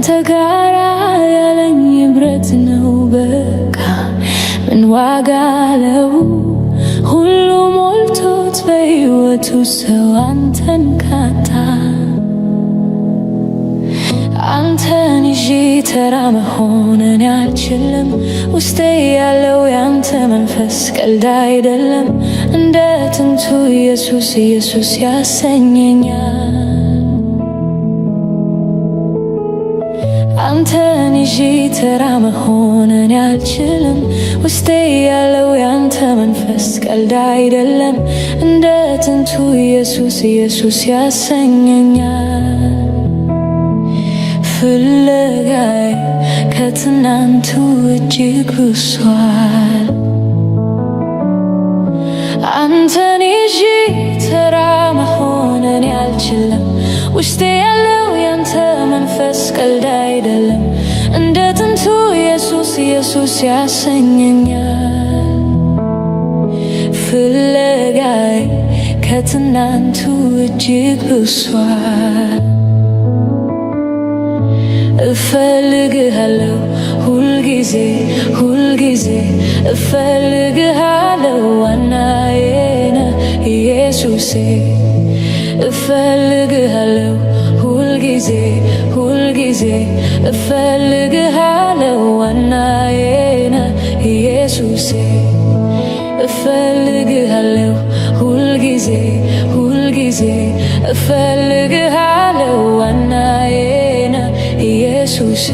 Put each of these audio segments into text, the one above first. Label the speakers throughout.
Speaker 1: ካንተ ጋር ያለኝ ህብረት ነው በቃ ምን ዋጋ አለው ሁሉ ሞልቶት በሕይወቱ ሰው አንተን ካጣ አንተን ይዤ ተራ መሆንን አልችልም ውስጤ ያለው ያንተ መንፈስ ቀልድ አይደለም እንደ ጥንቱ ኢየሱስ ኢየሱስ ያሰኘኛል አንተን ይዤ ተራ መሆንን አልችልም ውስጤ ያለው ያንተ መንፈስ ቀልድ አይደለም እንደ ጥንቱ ኢየሱስ ኢየሱስ ያሰኘኛል ፍለጋዬ ከትናንቱ እጅግ ብሷል አንተን ይዤ ተራ መሆንን አልችልም ውስጤ ያለው ያንተ መንፈስ ቀልድ አይደለም እንደ ጥንቱ ኢየሱስ ኢየሱስ ያሰኘኛል ፍለጋዬ ከትናንቱ እጅግ ብሷል እፈልግሃለሁ ሁልጊዜ ሁልጊዜ እፈልግሃለሁ ዋናዬ ነህ ኢየሱሴ እፈልግሃለሁ ሁልጊዜ ሁልጊዜ እፈልግሃለሁ ዋናዬ ነህ ኢየሱሴ እፈልግሃለሁ ሁልጊዜ ሁልጊዜ እፈልግሃለሁ ዋናዬ ነህ ኢየሱሴ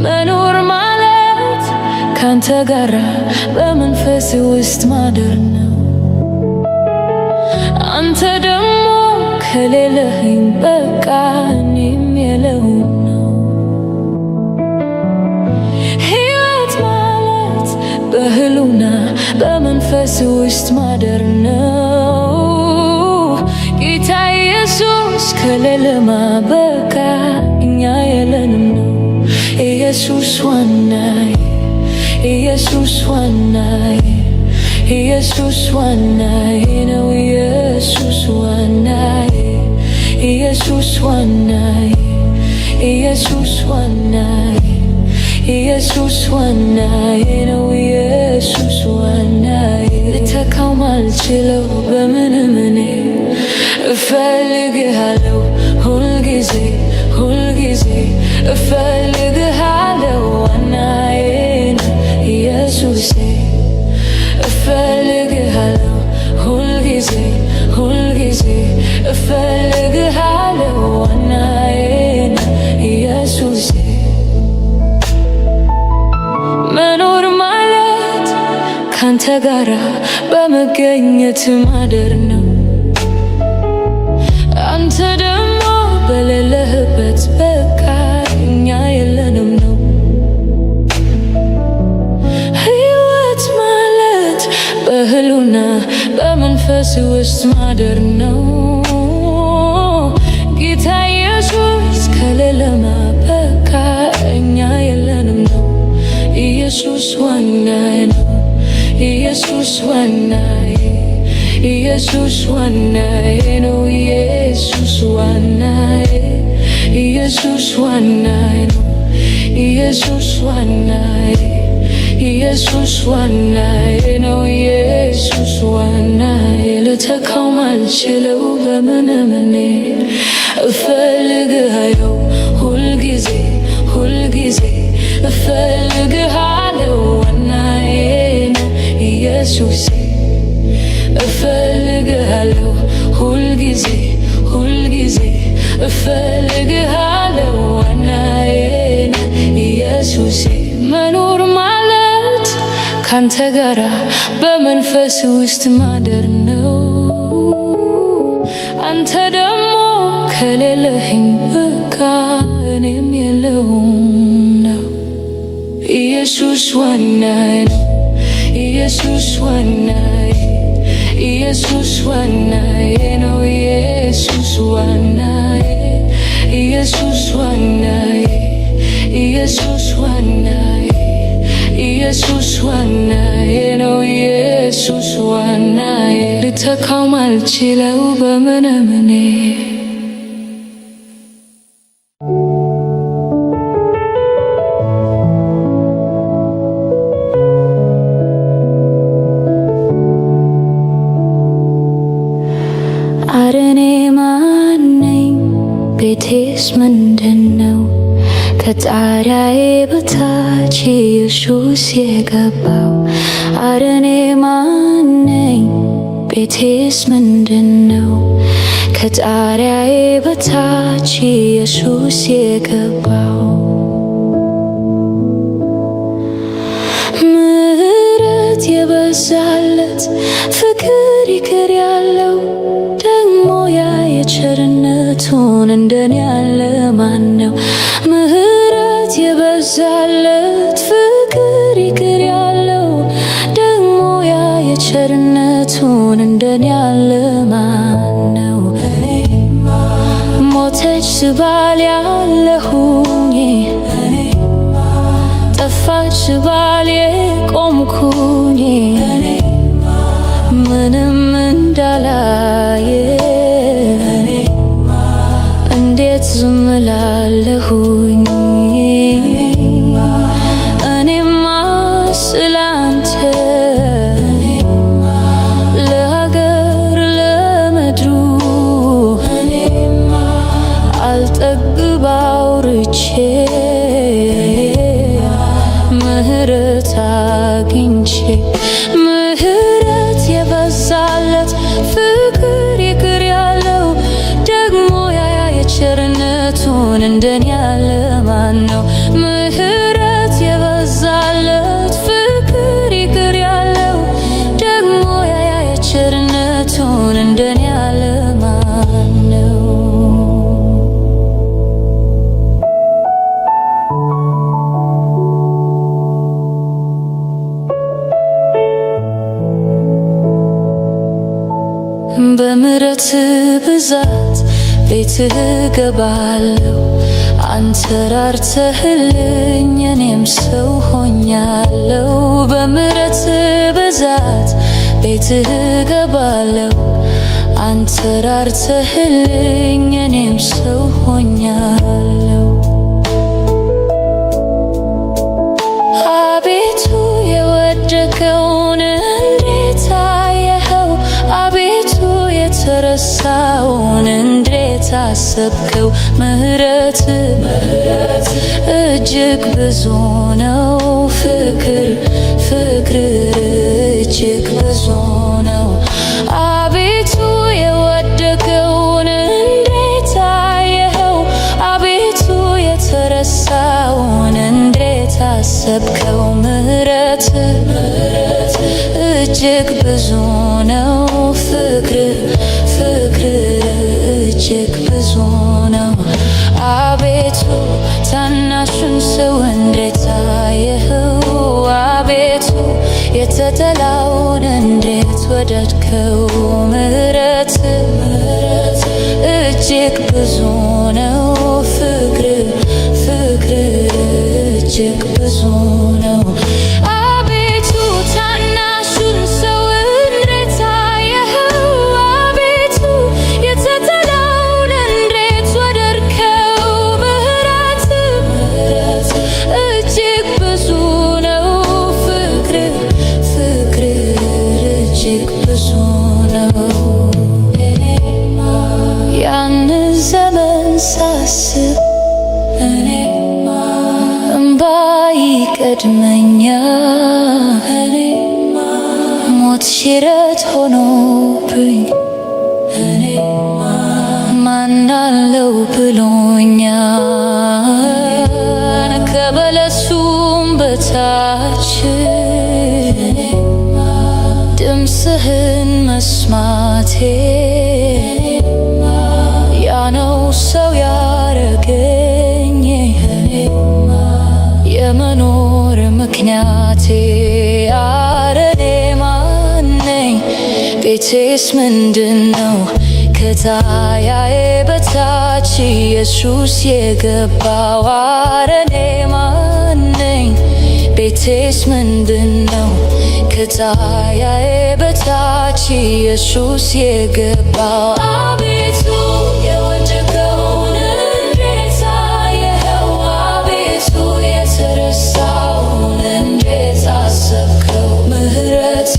Speaker 1: መኖር ማለት ካንተ ጋራ በመንፈስ ውስጥ ማደር ነው አንተ ደግሞ ከሌለህኝ በቃ እኔም የለሁም ነው ሕይወት ማለት በህሉና በመንፈስ ውስጥ ማደር ነው ጌታ ኢየሱስ ከሌለማ በቃ እኛ የለንም ነው ኢየሱስ ዋናዬ ኢየሱስ ዋናዬ ኢየሱስ ዋናዬ ነው ኢየሱስ ዋናዬ ኢየሱስ ዋናዬ ኢየሱስ ዋናዬ ኢየሱስ ዋናዬ ነው ኢየሱስ ዋናዬ ልተካው ማልችለው በምንም እኔ እፈልግሃለሁ ሁልጊዜ ሁልጊዜ እፈልግሃለሁ ዋናዬ ነህ ኢየሱሴ እፈልግሃለሁ ሁልጊዜ ሁልጊዜ እፈልግሃለሁ ዋናዬ ነህ ኢየሱሴ መኖር ማለት ካንተ ጋራ በመገኘት ማደር ነው አንተ ደግሞ በሌለህበት በቃ እኛ የለንም ነው ሕይወት ማለት በህሉና በመንፈስ ውስጥ ማደር ነው ጌታ ኢየሱስ ከሌለማ በቃ እኛ የለንም ነው ኢየሱስ ዋናዬ ነው ኢየሱስ ዋናዬ ኢየሱስ ዋናዬ ነው ኢየሱስ ዋናዬ ኢየሱስ ዋናዬ ነው ኢየሱስ ዋናዬ ኢየሱስ ዋናዬ ነው ኢየሱስ ዋናዬ ልተካው ማልችለው በምንም እኔ እፈልግሃለሁ ሁልጊዜ ሁልጊዜ እፈልግሃለሁ ዋናዬ ነህ ኢየሱሴ እፈልግሃለሁ ሁልጊዜ ሁልጊዜ እፈልግሃለሁ ዋናዬ ነህ ኢየሱሴ መኖር ማለት ካንተ ጋራ በመንፈስ ውስጥ ማደር ነው አንተ ደግሞ ከሌለህኝ በቃ እኔም የለሁም ነው ኢየሱስ ዋናዬ ነው ኢየሱስ ዋናዬ ኢየሱስ ዋናዬ ነው ኢየሱስ ዋናዬ ኢየሱስ ዋናዬ ኢየሱስ ዋናዬ ኢየሱስ ዋናዬ ነው ኢየሱስ ዋናዬ ልተካው ማልችለው በምንም እኔ በታች ኢየሱስ የገባው አረ እኔ ማን ነኝ? ቤቴስ ምንድነው? ከጣሪያዬ በታች ኢየሱስ የገባው ምሕረት የበዛለት ፍቅር ይቅር ያለው ደግሞ ያ የቸርነቱን እንደኔ ያለ ማን ነው? ምሕረት የበዛለት ፍቅር ይቅር ያለው ደግሞ ያ የቸርነቱን እንደኔ ያለ ማን ነው? ሞተች ስባል ያለሁኝ ጠፋች ስባል የቆምኩኝ ምንም እንዳላየ እንዴት ዝም እላለሁኝ? እኔማ ስላንተ ለሀገር ለምድሩ አልጠግብ አውርቼ ምሕረት አግኝቼ ምሕረት የበዛለት ፍቅር ይቅር ያለው ደግሞ ያ የቸርነቱን እንደኔ ያለ ማን ነው? ምሕረት የበዛለት ፍቅር ይቅር ያለው ደግሞ ያ የቸርነቱን እንደኔ ያለ ማን ነው? በምሕረት ብዛት ቤትህ ገባለሁ አንተ ራርተህልኝ እኔም ሰው ሆኛለሁ። በምሕረት ብዛት ቤትህ ገባለሁ አንተ ራርተህልኝ እኔም ሰው ሆኛለሁ። አቤቱ የወደቀውን እንዴት አየኸው? አቤቱ የተረሳውን እንዴት አሰብከው? ምሕረት እጅግ ብዙ ነው፣ ፍቅር እጅግ ብዙ ነው። አቤቱ የወደቀውን እንዴት አየኸው? አቤቱ የተረሳውን እንዴት አሰብከው? ምሕረት እጅግ ብዙ ነው፣ ፍቅር እጅግ ብዙ ነው። አቤቱ ታናሹን ሰው እንዴት አየኸው? አቤቱ የተጠላውን እንዴት ወደድከው? ምሕረት እጅግ ብዙ ነው፣ ፍቅር እጅግ ብዙ ነው። አቤቱ ታናሹን ሰው እንዴት አየኸው? አቤቱ የተጠላውን እንዴት ወደድከው? ምሕረት እጅግ ብዙ ነው፣ ፍቅር እጅግ ብዙ ነው። ያንን ዘመን ሳስብ እምባ ይቀድመኛል። ሞት ሽረት ሆኖብኝ ማናለው ብሎኛል። ከበለሱም በታች ድምፅህን መስማቴ ያ ነው ሰው ያረገኝ የመኖር ምክንያቴ። አረ እኔ ማን ነኝ? ቤቴስ ምንድነው? ከጣሪያዬ በታች ኢየሱስ የገባው አረ እኔ ማን ነኝ? ቤቴስ ምንድነው? ከጣሪያዬ በታች ኢየሱስ የገባው አቤቱ የወደቀውን እንዴት አየኸው? አቤቱ የተረሳውን እንዴት አሰብከው? ምሕረት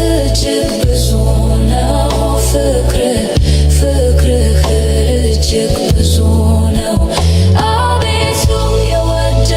Speaker 1: እጅግ ብዙ ነው፣ ፍቅርህ እጅግ ብዙ ነው። አቤቱ የወደ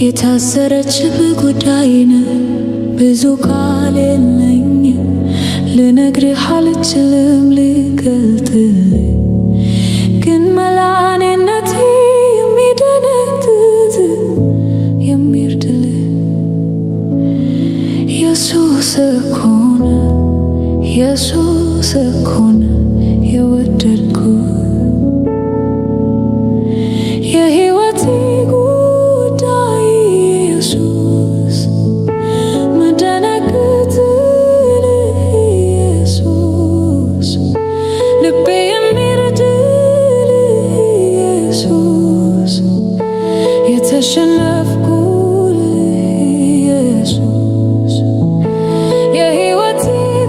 Speaker 1: የታሰረች በጉዳይ ነህ ብዙ ቃል የለኝም ልነግርህ አልችልም ልገልጥልህ ግን መላኔነቴ የሚደነግጥ የሚርድልህ ኢየሱስ እኮ ነው ኢየሱስ እኮ ነው የወደድኩህ የሕይወቴ ጉዳይ ኢየሱስ ምደነግጥልህ ኢየሱስ ልቤ የሚረድልህ ኢየሱስ የተሸነፍኩልህ ኢየሱስ የሕይወቴ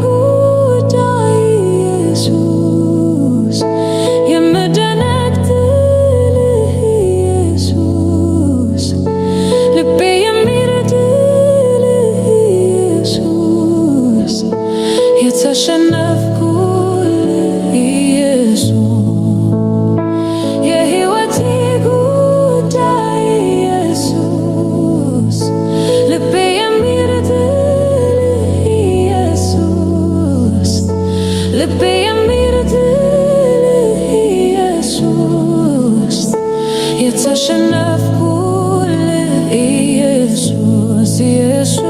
Speaker 1: ጉዳይ ኢየሱስ የምደነግጥልህ ኢየሱስ ልቤ የሚረድልህ ኢየሱስ የተሸነፍኩልህ ኢየሱስ የሕይወቴ ጉዳይ ኢየሱስ ልቤ የሚረድልህ ኢየሱስ ልቤ የሚረድልህ ኢየሱስ የተሸነፍኩልህ ኢየሱስ ኢየሱስ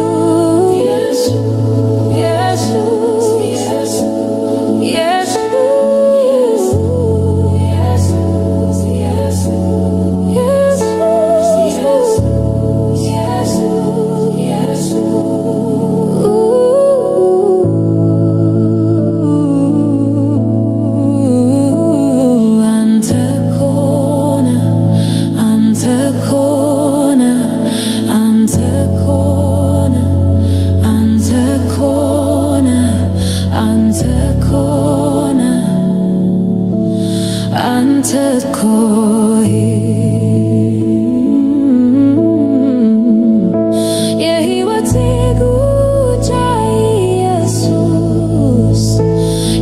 Speaker 1: የሕይወቴ ጉዳይ ኢየሱስ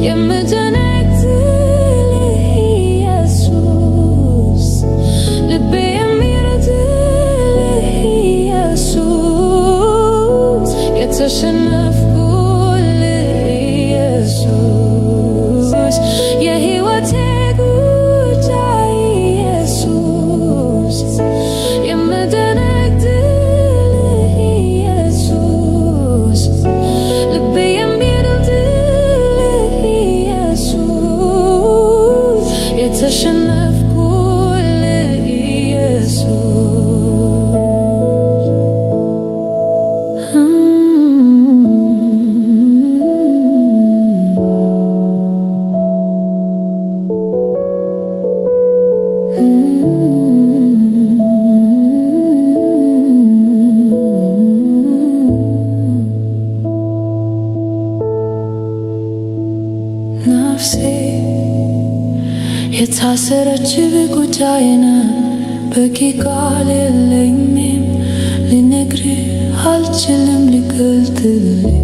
Speaker 1: የምደነግጥልህ ኢየሱስ ልቤ የሚረድልህ ኢየሱስ የተሸነፍኩልህ ኢየሱስ የሕይወቴ ጉዳይ ኢየሱስ የምደነግጥልህ ኢየሱስ ልቤ የሚረድልህ ኢየሱስ የተሸነፍኩልህ ኢየሱስ ነፍሴ የታሰረች በጉዳይ ነህ በቂ ቃል የለኝም ልነግርህ አልችልም ልገልጥልህ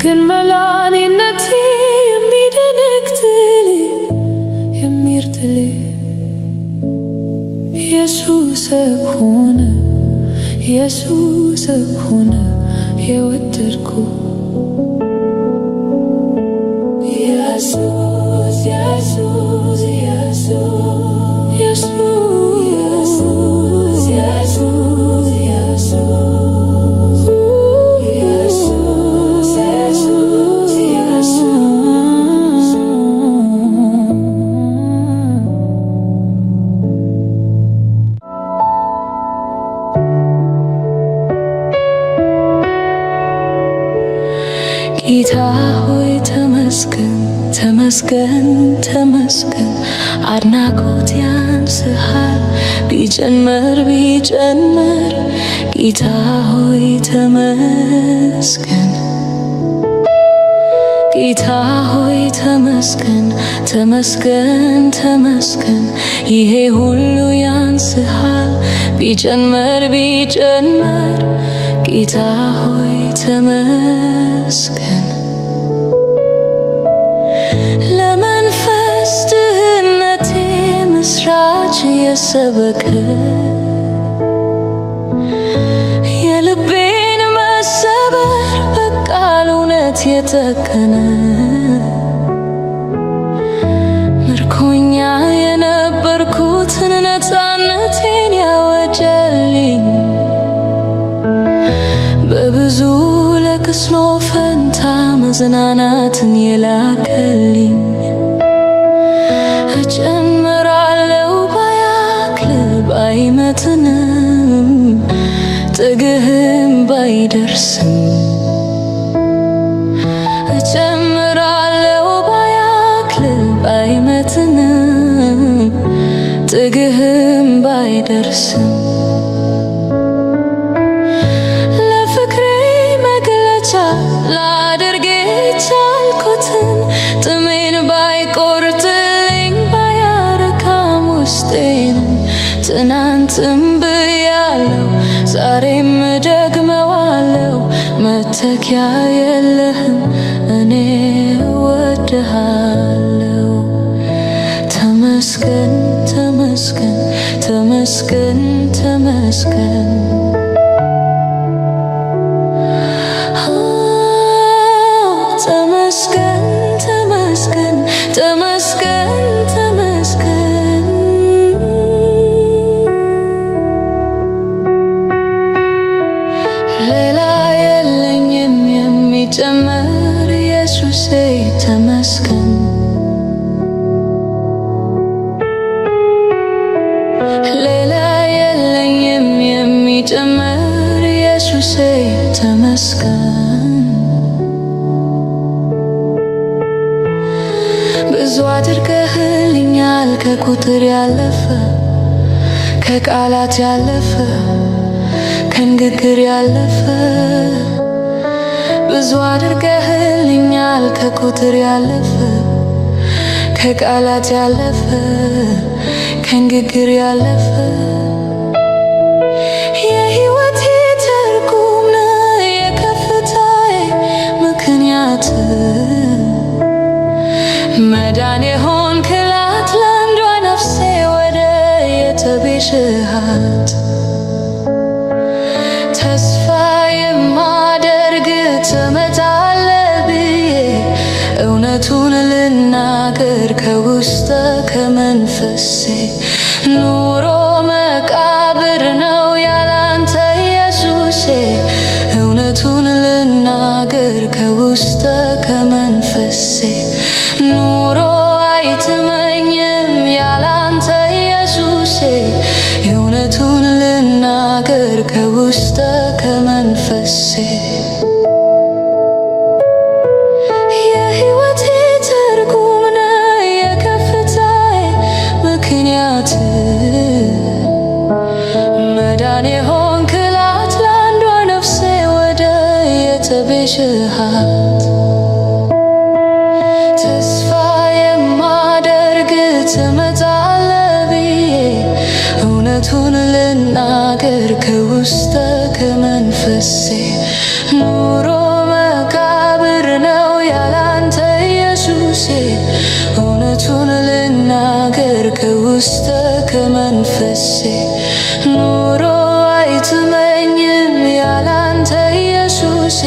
Speaker 1: ግን መላኔነቴ የሚደነግጥልህ የሚርድልህ ኢየሱስ እኮ ነው ኢየሱስ እኮ ነው የወደድኩህ ኢየሱስ ኢየሱስ ኢየሱስ ኢየሱስ ኢየሱስ ኢየሱስ ጌታ ሆይ ተመስገን ተመስገን ተመስገን አድናቆት ያንስሃል ቢጨመር ቢጨመር ጌታ ሆይ ተመስገን ጌታ ሆይ ተመስገን ተመስገን ተመስገን ይሄ ሁሉ ያንስሃል ቢጨመር ቢጨመር ጌታ ሆይ ተመስገን ለመንፈስ ድህነቴ ምስራች የሰበከ የጠቀነ ምርኮኛ የነበርኩትን ነፃነቴን ያወጀልኝ በብዙ ለቅሶ ፈንታ መጽናናትን የላከልኝ እጨምራለሁ ባያክል ባይመትንም ጥግህም ባይደርስም እጨምራለሁ ባያክል ባይመትንም ጥግህም ባይደርስም ለፍቅሬ መግለጫ ላድርግ የቻልኩትን ጥሜን ባይቆርጥልኝ ባያረካም ውስጤን ትናንትም ብያለሁ ዛሬም ደግመዋለሁ መተኪያ የለህም እኔ እወድሃለሁ። ተመስገን ተመስገን ተመስገን ተመስገን ተመስገን ተመስገን ተመስገን ተመስገን ሌላ የለኝም የሚጨመር ኢየሱሴ ተመስገን ሌላ የለኝም የሚጨመር ኢየሱሴ ተመስገን ብዙ አድርገህልኛል ከቁጥር ያለፈ ከቃላት ያለፈ ከንግግር ያለፈ ብዙ አድርገህልኛል ከቁጥር ያለፈ ከቃላት ያለፈ ከንግግር ያለፈ የሕይወቴ ትርጉም ነህ የከፍታዬ ምክንያት መዳን የሆንክላት ለአንዷ ነፍሴ ወደ የተቤዠሃት ተስፋ የማደርግ ትመጣለህ ብዬ እውነቱን ልናገር ከውስጥ ከመንፈሴ ኑሮ መቃብር ነው ያላንተ ኢየሱሴ እውነቱን ልናገር ከውስጥ ከመንፈሴ ኑሮ አይጥመኝም ያላንተ ኢየሱሴ እውነቱን ልናገር ከውስጥ ከመንፈሴ የሕይወቴ ትርጉም ነህ የከፍታዬ ምክንያት መዳን የሆንክላት ለአንዷ ነፍሴ ወደ የተቤዠሃት ተስፋ የማደርግ ትመጣለህ ብዬ እውነቱን ልናገር ከውስጥ ከመንፈሴ ኑሮ መቃብር ነው ያላንተ ኢየሱሴ እውነቱን ልናገር ከውስጥ ከመንፈሴ ኑሮ አይጥመኝም ያላንተ ኢየሱሴ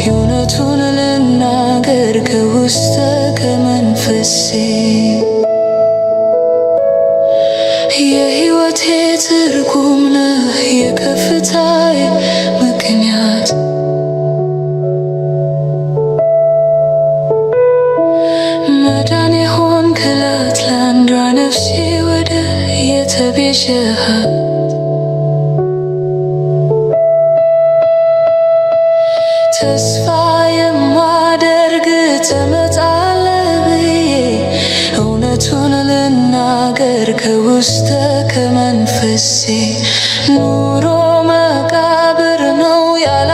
Speaker 1: እውነቱን ልናገር ከውስጥ ከመንፈሴ የሕይወቴ ትርጉም ነህ የከፍታዬ ምክንያት መዳን የሆንክላት ለአንዷ ነፍሴ ወደ የተቤዠሃት ተስፋ የማደርግ ትመጣለህ ብዬ እውነቱን ልናገር ከውስጥ ከመንፈሴ ኑሮ መቃብር ነው ያላ